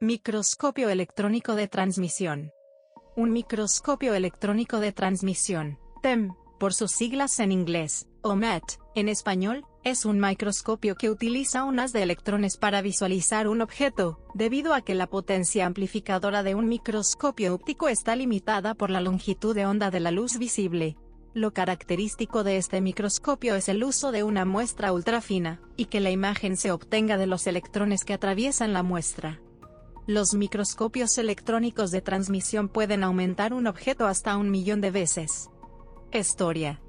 Microscopio electrónico de transmisión. Un microscopio electrónico de transmisión, TEM, por sus siglas en inglés, o MET, en español, es un microscopio que utiliza un haz de electrones para visualizar un objeto, debido a que la potencia amplificadora de un microscopio óptico está limitada por la longitud de onda de la luz visible. Lo característico de este microscopio es el uso de una muestra ultrafina, y que la imagen se obtenga de los electrones que atraviesan la muestra. Los microscopios electrónicos de transmisión pueden aumentar un objeto hasta 1.000.000 de veces. Historia.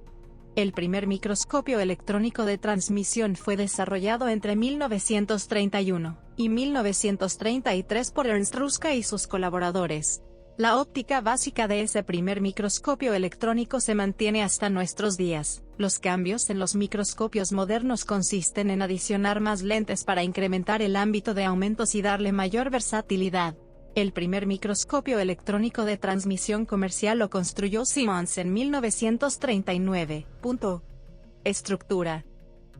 El primer microscopio electrónico de transmisión fue desarrollado entre 1931 y 1933 por Ernst Ruska y sus colaboradores. La óptica básica de ese primer microscopio electrónico se mantiene hasta nuestros días. Los cambios en los microscopios modernos consisten en adicionar más lentes para incrementar el ámbito de aumentos y darle mayor versatilidad. El primer microscopio electrónico de transmisión comercial lo construyó Siemens en 1939. Estructura.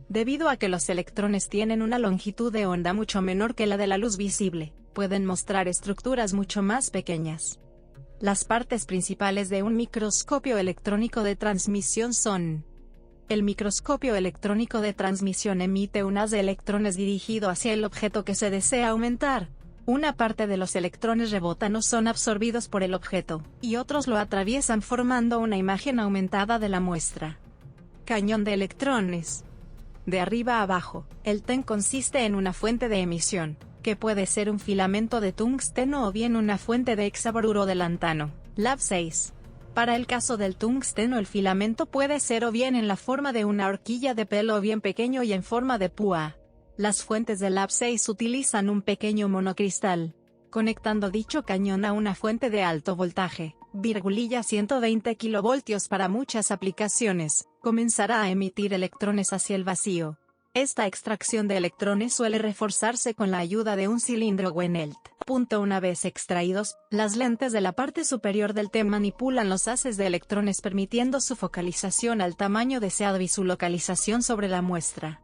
Debido a que los electrones tienen una longitud de onda mucho menor que la de la luz visible, pueden mostrar estructuras mucho más pequeñas. Las partes principales de un microscopio electrónico de transmisión son: el microscopio electrónico de transmisión emite un haz de electrones dirigido hacia el objeto que se desea aumentar. Una parte de los electrones rebotan o son absorbidos por el objeto, y otros lo atraviesan formando una imagen aumentada de la muestra. Cañón de electrones. De arriba a abajo, el TEM consiste en una fuente de emisión, que puede ser un filamento de tungsteno o bien una fuente de hexaboruro de lantano, Lab 6. Para el caso del tungsteno, el filamento puede ser o bien en la forma de una horquilla de pelo o bien pequeño y en forma de púa. Las fuentes de Lab 6 utilizan un pequeño monocristal, conectando dicho cañón a una fuente de alto voltaje, 120 kilovoltios para muchas aplicaciones, comenzará a emitir electrones hacia el vacío. Esta extracción de electrones suele reforzarse con la ayuda de un cilindro Wenelt. Una vez extraídos, las lentes de la parte superior del TEM manipulan los haces de electrones permitiendo su focalización al tamaño deseado y su localización sobre la muestra.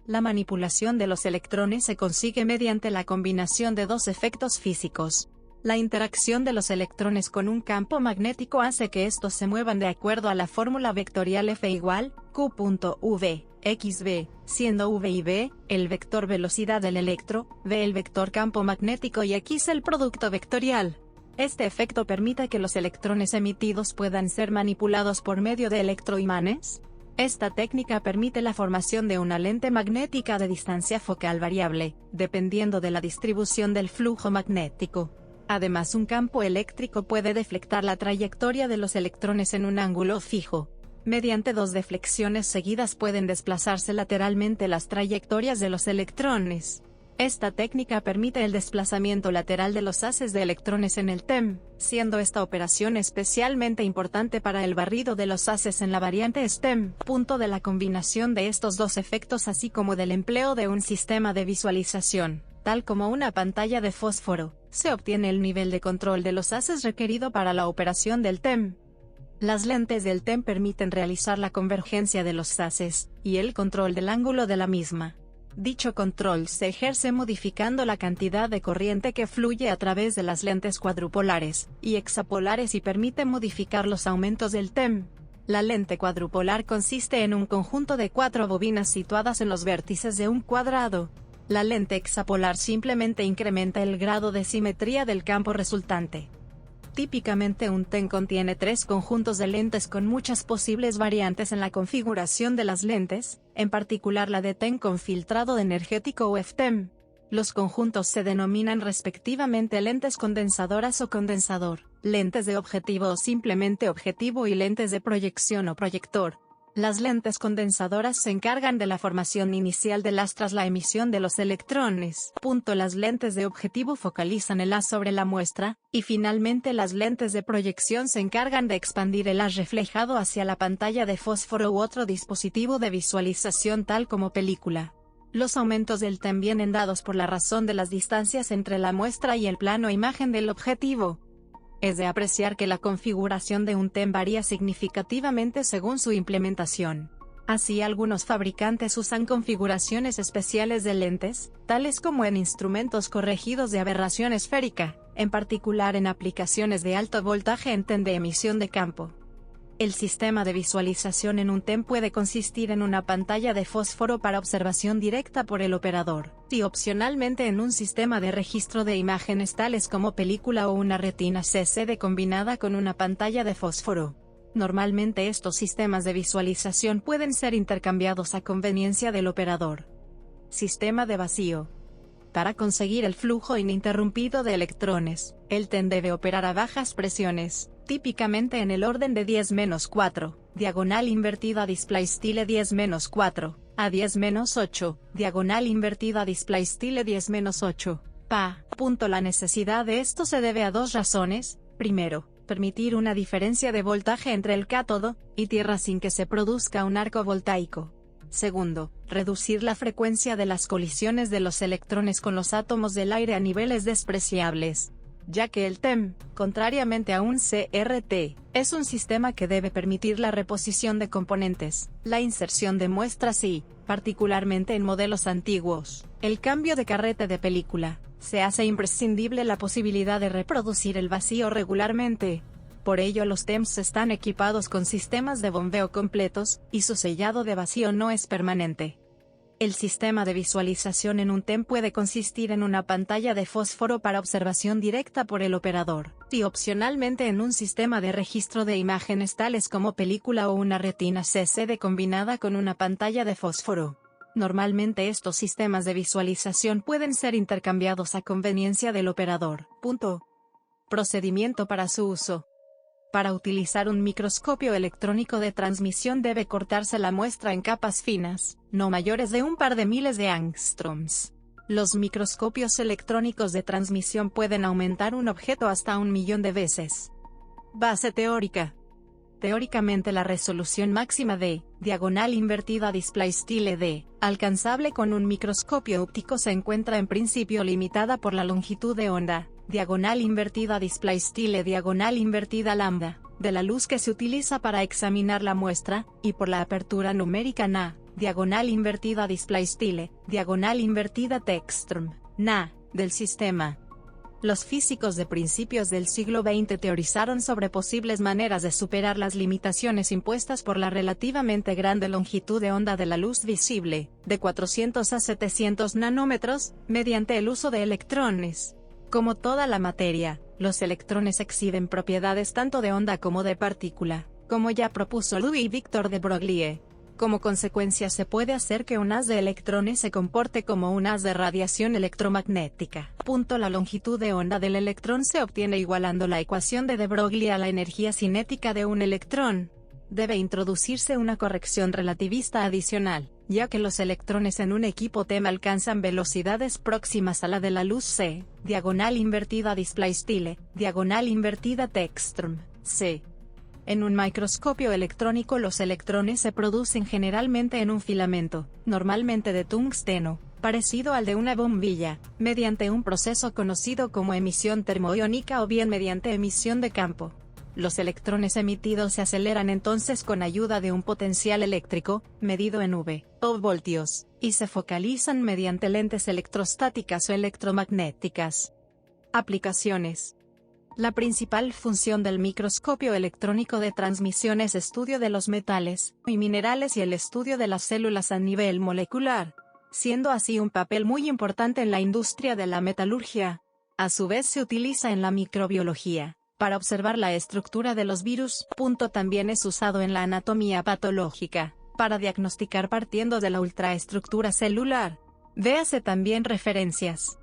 La manipulación de los electrones se consigue mediante la combinación de dos efectos físicos. La interacción de los electrones con un campo magnético hace que estos se muevan de acuerdo a la fórmula vectorial F igual Q.V, XV, siendo V y V, el vector velocidad del electro, V el vector campo magnético y X el producto vectorial. Este efecto permite que los electrones emitidos puedan ser manipulados por medio de electroimanes. Esta técnica permite la formación de una lente magnética de distancia focal variable, dependiendo de la distribución del flujo magnético. Además, un campo eléctrico puede deflectar la trayectoria de los electrones en un ángulo fijo. Mediante dos deflexiones seguidas pueden desplazarse lateralmente las trayectorias de los electrones. Esta técnica permite el desplazamiento lateral de los haces de electrones en el TEM, siendo esta operación especialmente importante para el barrido de los haces en la variante STEM. De la combinación de estos dos efectos así como del empleo de un sistema de visualización, tal como una pantalla de fósforo, se obtiene el nivel de control de los haces requerido para la operación del TEM. Las lentes del TEM permiten realizar la convergencia de los haces, y el control del ángulo de la misma. Dicho control se ejerce modificando la cantidad de corriente que fluye a través de las lentes cuadrupolares y hexapolares y permite modificar los aumentos del TEM. La lente cuadrupolar consiste en un conjunto de 4 bobinas situadas en los vértices de un cuadrado. La lente hexapolar simplemente incrementa el grado de simetría del campo resultante. Típicamente un TEM contiene 3 conjuntos de lentes con muchas posibles variantes en la configuración de las lentes, en particular la de TEM con filtrado energético o FTEM. Los conjuntos se denominan respectivamente lentes condensadoras o condensador, lentes de objetivo o simplemente objetivo y lentes de proyección o proyector. Las lentes condensadoras se encargan de la formación inicial del haz tras la emisión de los electrones. Las lentes de objetivo focalizan el haz sobre la muestra, y finalmente las lentes de proyección se encargan de expandir el haz reflejado hacia la pantalla de fósforo u otro dispositivo de visualización tal como película. Los aumentos del TEM vienen dados por la razón de las distancias entre la muestra y el plano imagen del objetivo. Es de apreciar que la configuración de un TEM varía significativamente según su implementación. Así algunos fabricantes usan configuraciones especiales de lentes, tales como en instrumentos corregidos de aberración esférica, en particular en aplicaciones de alto voltaje en TEM de emisión de campo. El sistema de visualización en un TEM puede consistir en una pantalla de fósforo para observación directa por el operador, y opcionalmente en un sistema de registro de imágenes tales como película o una retina CCD combinada con una pantalla de fósforo. Normalmente estos sistemas de visualización pueden ser intercambiados a conveniencia del operador. Sistema de vacío. Para conseguir el flujo ininterrumpido de electrones, el TEM debe operar a bajas presiones, típicamente en el orden de 10-4, diagonal invertida displaystyle 10-4, a 10-8, diagonal invertida displaystyle 10-8, pa. La necesidad de esto se debe a dos razones. Primero, permitir una diferencia de voltaje entre el cátodo y tierra sin que se produzca un arco voltaico. Segundo, reducir la frecuencia de las colisiones de los electrones con los átomos del aire a niveles despreciables, ya que el TEM, contrariamente a un CRT, es un sistema que debe permitir la reposición de componentes, la inserción de muestras y, particularmente en modelos antiguos, el cambio de carrete de película. Se hace imprescindible la posibilidad de reproducir el vacío regularmente. Por ello los TEMs están equipados con sistemas de bombeo completos, y su sellado de vacío no es permanente. El sistema de visualización en un TEM puede consistir en una pantalla de fósforo para observación directa por el operador, y opcionalmente en un sistema de registro de imágenes tales como película o una retina CCD combinada con una pantalla de fósforo. Normalmente estos sistemas de visualización pueden ser intercambiados a conveniencia del operador. Procedimiento para su uso. Para utilizar un microscopio electrónico de transmisión debe cortarse la muestra en capas finas, no mayores de un par de miles de angstroms. Los microscopios electrónicos de transmisión pueden aumentar un objeto hasta 1.000.000 de veces. Base teórica. Teóricamente la resolución máxima de, diagonal invertida displaystyle d, alcanzable con un microscopio óptico se encuentra en principio limitada por la longitud de onda, diagonal invertida displaystyle diagonal invertida lambda, de la luz que se utiliza para examinar la muestra, y por la apertura numérica na, diagonal invertida displaystyle, diagonal invertida textrum, na, del sistema. Los físicos de principios del siglo XX teorizaron sobre posibles maneras de superar las limitaciones impuestas por la relativamente grande longitud de onda de la luz visible, de 400 a 700 nanómetros, mediante el uso de electrones. Como toda la materia, los electrones exhiben propiedades tanto de onda como de partícula, como ya propuso Louis-Victor de Broglie. Como consecuencia se puede hacer que un haz de electrones se comporte como un haz de radiación electromagnética. La longitud de onda del electrón se obtiene igualando la ecuación de Broglie a la energía cinética de un electrón. Debe introducirse una corrección relativista adicional, ya que los electrones en un equipo TEM alcanzan velocidades próximas a la de la luz c, diagonal invertida displaystyle, diagonal invertida textrum, c. En un microscopio electrónico los electrones se producen generalmente en un filamento, normalmente de tungsteno, parecido al de una bombilla, mediante un proceso conocido como emisión termoiónica o bien mediante emisión de campo. Los electrones emitidos se aceleran entonces con ayuda de un potencial eléctrico, medido en V, o voltios, y se focalizan mediante lentes electrostáticas o electromagnéticas. Aplicaciones. La principal función del microscopio electrónico de transmisión es estudio de los metales y minerales y el estudio de las células a nivel molecular, siendo así un papel muy importante en la industria de la metalurgia. A su vez se utiliza en la microbiología, para observar la estructura de los virus. También es usado en la anatomía patológica, para diagnosticar partiendo de la ultraestructura celular. Véase también referencias.